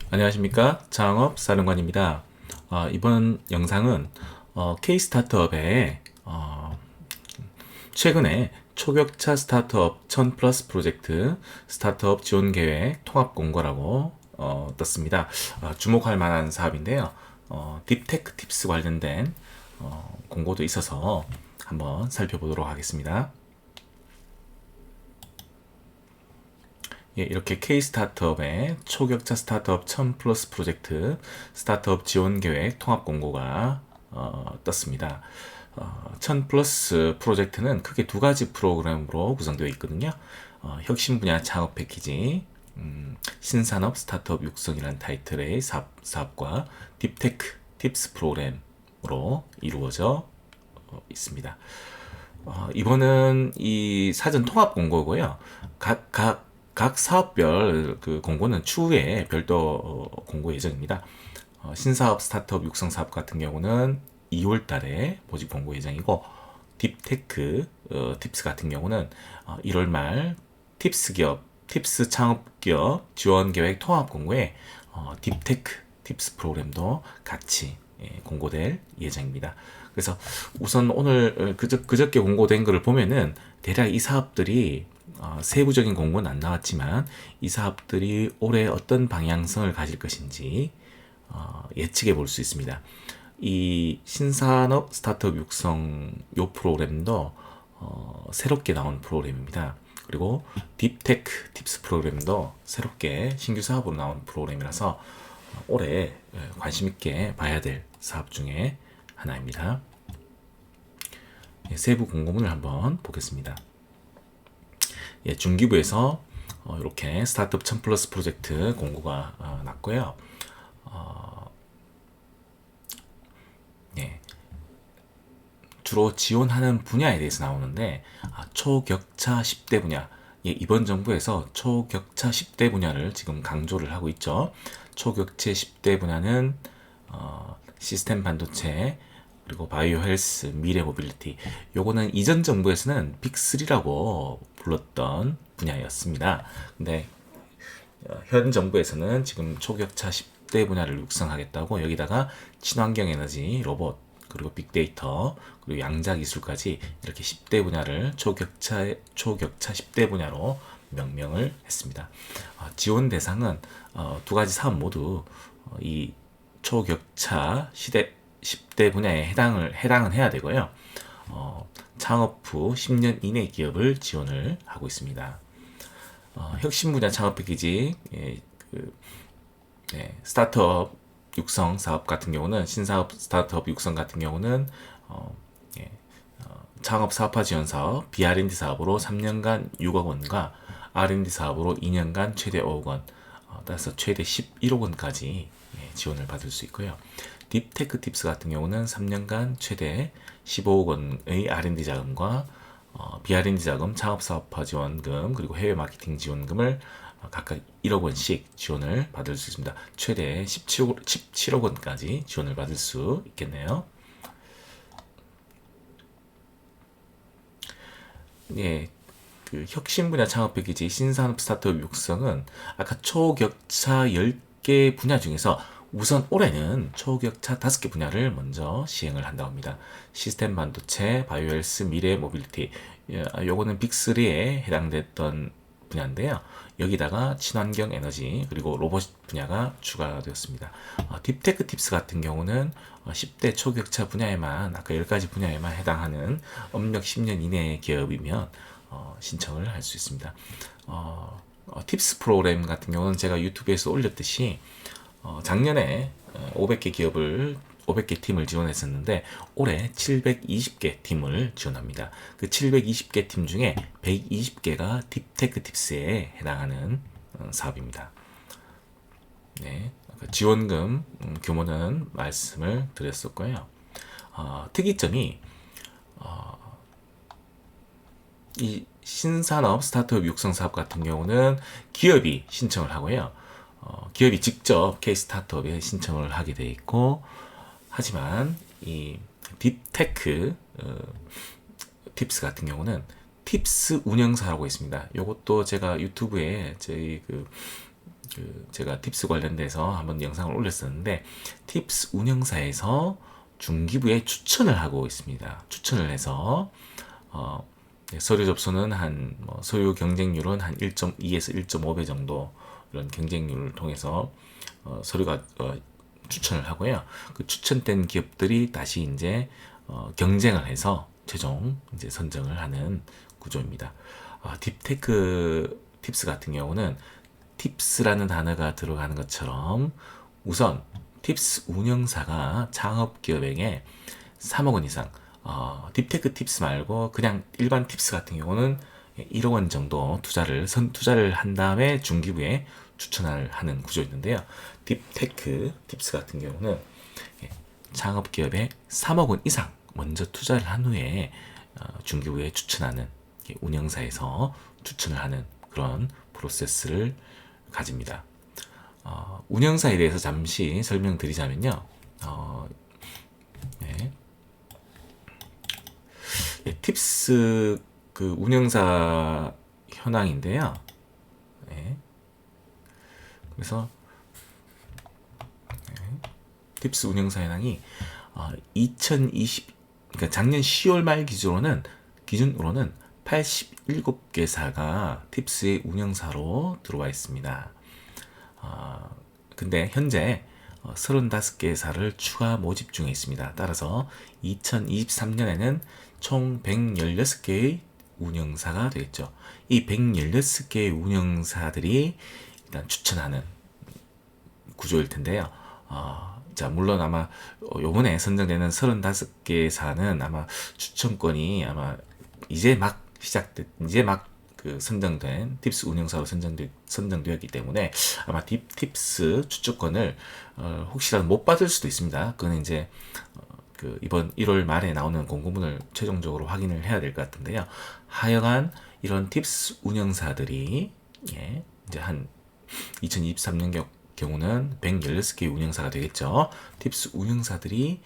안녕하십니까, 창업사령관입니다. 이번 영상은 K 스타트업의 최근에 초격차 스타트업 1000 플러스 프로젝트 스타트업 지원 계획 통합 공고라고 떴습니다. 주목할 만한 사업인데요. 딥테크 팁스 관련된 공고도 있어서 한번 살펴보도록 하겠습니다. 예, 이렇게 K 스타트업의 초격차 스타트업 1000 플러스 프로젝트 스타트업 지원 계획 통합 공고가 떴습니다. 1000 플러스 프로젝트는 크게 두 가지 프로그램으로 구성되어 있거든요. 혁신 분야 창업 패키지, 신산업 스타트업 육성이라는 타이틀의 사업과 딥테크 팁스 프로그램으로 이루어져 있습니다. 이번은 이 사전 통합 공고고요. 각 사업별 그 공고는 추후에 별도 공고 예정입니다. 신사업 스타트업 육성 사업 같은 경우는 2월 달에 모집 공고 예정이고, 딥테크 팁스 같은 경우는 1월 말 팁스 창업 기업 지원 계획 통합 공고에 딥테크 팁스 프로그램도 같이 공고될 예정입니다. 그래서 우선 오늘 그저께 공고된 것을 보면은 대략 이 사업들이 세부적인 공고는 안 나왔지만 이 사업들이 올해 어떤 방향성을 가질 것인지 예측해 볼 수 있습니다. 이 신산업 스타트업 육성 요 프로그램도 새롭게 나온 프로그램입니다. 그리고 딥테크 팁스 프로그램도 새롭게 신규 사업으로 나온 프로그램이라서 올해 관심 있게 봐야 될 사업 중에 하나입니다. 세부 공고문을 한번 보겠습니다. 예, 중기부에서 이렇게 스타트업 1000 플러스 프로젝트 공고가 났고요. 예, 주로 지원하는 분야에 대해서 나오는데 초격차 10대 분야. 예, 이번 정부에서 초격차 10대 분야를 지금 강조를 하고 있죠. 초격차 10대 분야는 시스템 반도체, 그리고 바이오 헬스, 미래 모빌리티. 요거는 이전 정부에서는 빅3라고 불렀던 분야였습니다. 근데 현 정부에서는 지금 초격차 10대 분야를 육성하겠다고 여기다가 친환경 에너지, 로봇, 그리고 빅데이터, 그리고 양자 기술까지 이렇게 10대 분야를 초격차 10대 분야로 명명을 했습니다. 지원 대상은 두 가지 사업 모두 이 초격차 10대 분야에 해당은 해야 되고요. 창업 후 10년 이내 기업을 지원을 하고 있습니다. 혁신 분야 창업 패키지, 스타트업 육성 사업 같은 경우는 신사업 스타트업 육성 같은 경우는 예, 창업 사업화 지원 사업, BR&D 사업으로 3년간 6억 원과 R&D 사업으로 2년간 최대 5억 원, 따라서 최대 11억 원까지 지원을 받을 수 있고요. 딥테크 팁스 같은 경우는 3년간 최대 15억 원의 R&D 자금과 BR&D 자금, 창업사업화 지원금, 그리고 해외 마케팅 지원금을 각각 1억 원씩 지원을 받을 수 있습니다. 최대 17억 원까지 지원을 받을 수 있겠네요. 예, 그 혁신 분야 창업 패키지 신산업 스타트업 육성은 아까 초격차 10개 분야 중에서 우선 올해는 초격차 5개 분야를 먼저 시행을 한다고 합니다. 시스템 반도체, 바이오헬스, 미래 모빌리티. 요거는 빅3에 해당됐던 분야인데요. 여기다가 친환경 에너지, 그리고 로봇 분야가 추가되었습니다. 딥테크 팁스 같은 경우는 10대 초격차 분야에만, 아까 10가지 분야에만 해당하는 업력 10년 이내의 기업이면 신청을 할 수 있습니다. 팁스 프로그램 같은 경우는 제가 유튜브에서 올렸듯이 작년에 500개 팀을 지원했었는데 올해 720개 팀을 지원합니다. 그 720개 팀 중에 120개가 딥테크 팁스에 해당하는 사업입니다. 네, 지원금 규모는 말씀을 드렸었고요. 특이점이 이 신산업 스타트업 육성 사업 같은 경우는 기업이 신청을 하고요. 기업이 직접 K 스타트업에 신청을 하게 돼 있고, 하지만 이 딥테크 팁스 같은 경우는 팁스 운영사라고 있습니다. 이것도 제가 유튜브에 저희 그 제가 팁스 관련돼서 한번 영상을 올렸었는데 팁스 운영사에서 중기부에 추천을 하고 있습니다. 추천을 해서 서류 접수는 소유 경쟁률은 한 1.2에서 1.5배 정도 이런 경쟁률을 통해서 서류가 추천을 하고요. 그 추천된 기업들이 다시 이제 경쟁을 해서 최종 이제 선정을 하는 구조입니다. 딥테크 팁스 같은 경우는 팁스라는 단어가 들어가는 것처럼 우선 팁스 운영사가 창업기업에게 3억 원 이상, 딥테크 팁스 말고 그냥 일반 팁스 같은 경우는 1억 원 정도 투자를 한 다음에 중기부에 추천을 하는 구조였는데요. 딥테크 팁스 같은 경우는 창업기업에 3억 원 이상 먼저 투자를 한 후에 중기부에 추천하는 운영사에서 추천을 하는 그런 프로세스를 가집니다. 운영사에 대해서 잠시 설명드리자면요. 네. 팁스 그 운영사 현황인데요. 네. 그래서 팁스 운영사 현황이 그러니까 작년 10월 말 기준으로는 87개사가 팁스의 운영사로 들어와 있습니다. 근데 현재 35개사를 추가 모집 중에 있습니다. 따라서 2023년에는 총 116개의 운영사가 되겠죠. 이 116개의 운영사들이 일단 추천하는 구조일 텐데요. 자, 물론 아마 요번에 선정되는 35개사는 아마 추천권이 아마 이제 막 그 선정된 팁스 운영사로 선정되었기 때문에 아마 팁스 추천권을 혹시라도 못 받을 수도 있습니다. 그건 이제 그 이번 1월 말에 나오는 공고문을 최종적으로 확인을 해야 될 것 같은데요. 하여간 이런 팁스 운영사들이 이제 한 2023년 경우는 116개 운영사가 되겠죠. 팁스 운영사들이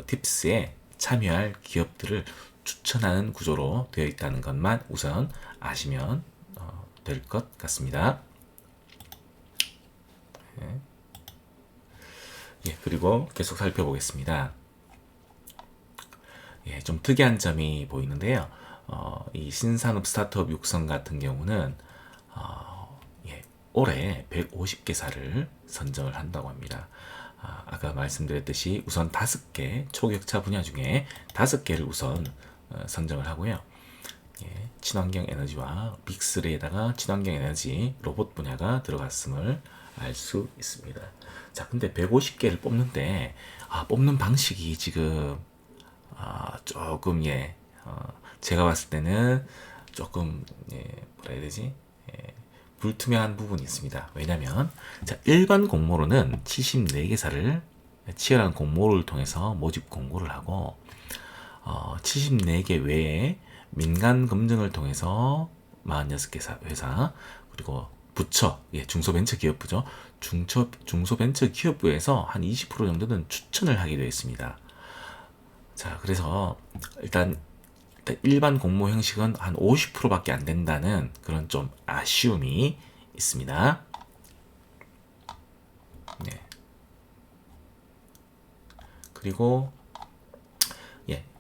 팁스에 참여할 기업들을 추천하는 구조로 되어 있다는 것만 우선 아시면 될 것 같습니다. 그리고 계속 살펴보겠습니다. 좀 특이한 점이 보이는데요. 이 신산업 스타트업 육성 같은 경우는 올해 150개사를 선정을 한다고 합니다. 아까 말씀드렸듯이 우선 5개 초격차 분야 중에 5개를 우선 선정을 하고요. 친환경 에너지와 빅3에다가 친환경 에너지 로봇 분야가 들어갔음을 알 수 있습니다. 자, 근데 150개를 뽑는데 뽑는 방식이 지금 조금 제가 봤을 때는 조금 뭐라 해야 되지? 불투명한 부분이 있습니다. 왜냐면 자, 일반 공모로는 74개사를 치열한 공모를 통해서 모집 공고를 하고 74개 외에 민간 검증을 통해서 46개 회사 그리고 부처, 중소벤처기업부죠. 중소벤처기업부에서 한 20% 정도는 추천을 하게 되어 있습니다. 자, 그래서 일단 일반 공모 형식은 한 50%밖에 안 된다는 그런 좀 아쉬움이 있습니다. 그리고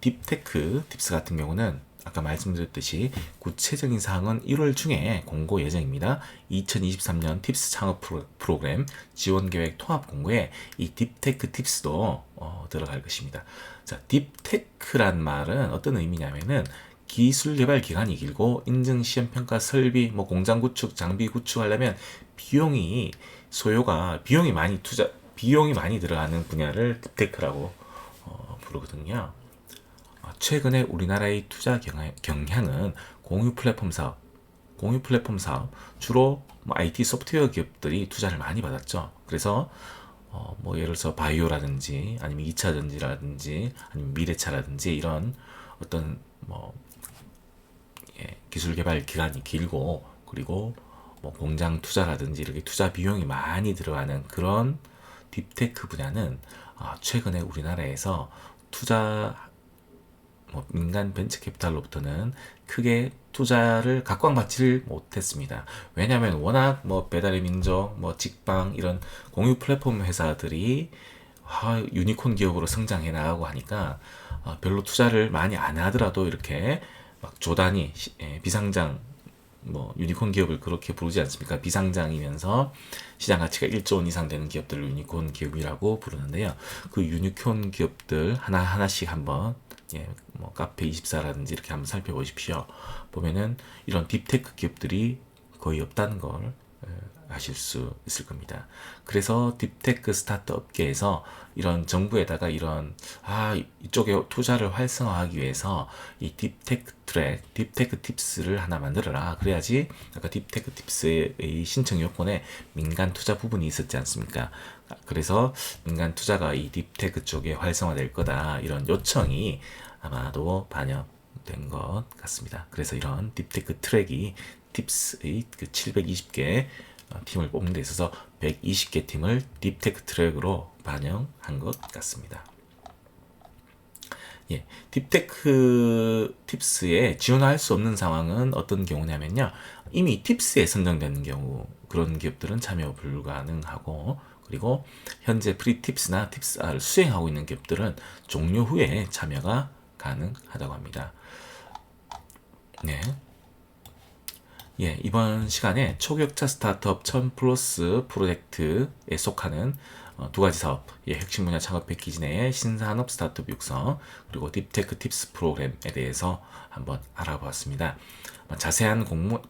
팁스 같은 경우는 아까 말씀드렸듯이 구체적인 사항은 1월 중에 공고 예정입니다. 2023년 팁스 창업 프로그램 지원계획 통합 공고에 이 딥테크 팁스도 들어갈 것입니다. 자, 딥테크란 말은 어떤 의미냐면은 기술 개발 기간이 길고 인증 시험 평가 설비 공장 구축 장비 구축하려면 비용이 많이 들어가는 분야를 딥테크라고 부르거든요. 최근에 우리나라의 투자 경향은 공유 플랫폼 사업 주로 IT 소프트웨어 기업들이 투자를 많이 받았죠. 그래서 예를 들어서 바이오라든지 아니면 2차 전지라든지 아니면 미래차라든지 이런 어떤 기술 개발 기간이 길고 그리고 공장 투자라든지 이렇게 투자 비용이 많이 들어가는 그런 딥테크 분야는 최근에 우리나라에서 투자 뭐 민간 벤처 캐피탈로부터는 크게 투자를 각광받지를 못했습니다. 왜냐하면 워낙 뭐 배달의 민족, 뭐 직방 이런 공유 플랫폼 회사들이 유니콘 기업으로 성장해 나가고 하니까 별로 투자를 많이 안 하더라도 이렇게 막 조단위 비상장 뭐 유니콘 기업을 그렇게 부르지 않습니까? 비상장이면서 시장 가치가 1조 원 이상 되는 기업들을 유니콘 기업이라고 부르는데요. 그 유니콘 기업들 하나하나씩 한번 뭐 카페24라든지 이렇게 한번 살펴보십시오. 보면은 이런 딥테크 기업들이 거의 없다는 걸 아실 수 있을 겁니다. 그래서 딥테크 스타트 업계에서 이런 정부에다가 이런 이쪽에 투자를 활성화하기 위해서 이 딥테크 트랙, 딥테크 팁스를 하나 만들어라. 그래야지 아까 딥테크 팁스의 신청 요건에 민간 투자 부분이 있었지 않습니까? 그래서 민간 투자가 이 딥테크 쪽에 활성화될 거다. 이런 요청이 아마도 반영된 것 같습니다. 그래서 이런 딥테크 트랙이 팁스의 그 720개 팀을 뽑는 데 있어서 120개 팀을 딥테크 트랙으로 반영한 것 같습니다. 딥테크 팁스에 지원할 수 없는 상황은 어떤 경우냐면요. 이미 팁스에 선정되는 경우 그런 기업들은 참여 불가능하고 그리고 현재 프리팁스나 팁스를 수행하고 있는 기업들은 종료 후에 참여가 가능하다고 합니다. 네. 이번 시간에 초격차 스타트업 1000+ 프로젝트에 속하는 두 가지 사업, 핵심 분야 창업 패키지 내의 신산업 스타트업 육성, 그리고 딥테크 팁스 프로그램에 대해서 한번 알아보았습니다. 자세한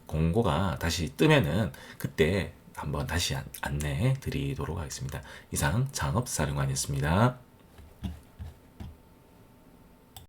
공고가 다시 뜨면은 그때 한번 다시 안내해 드리도록 하겠습니다. 이상 창업사령관이었습니다.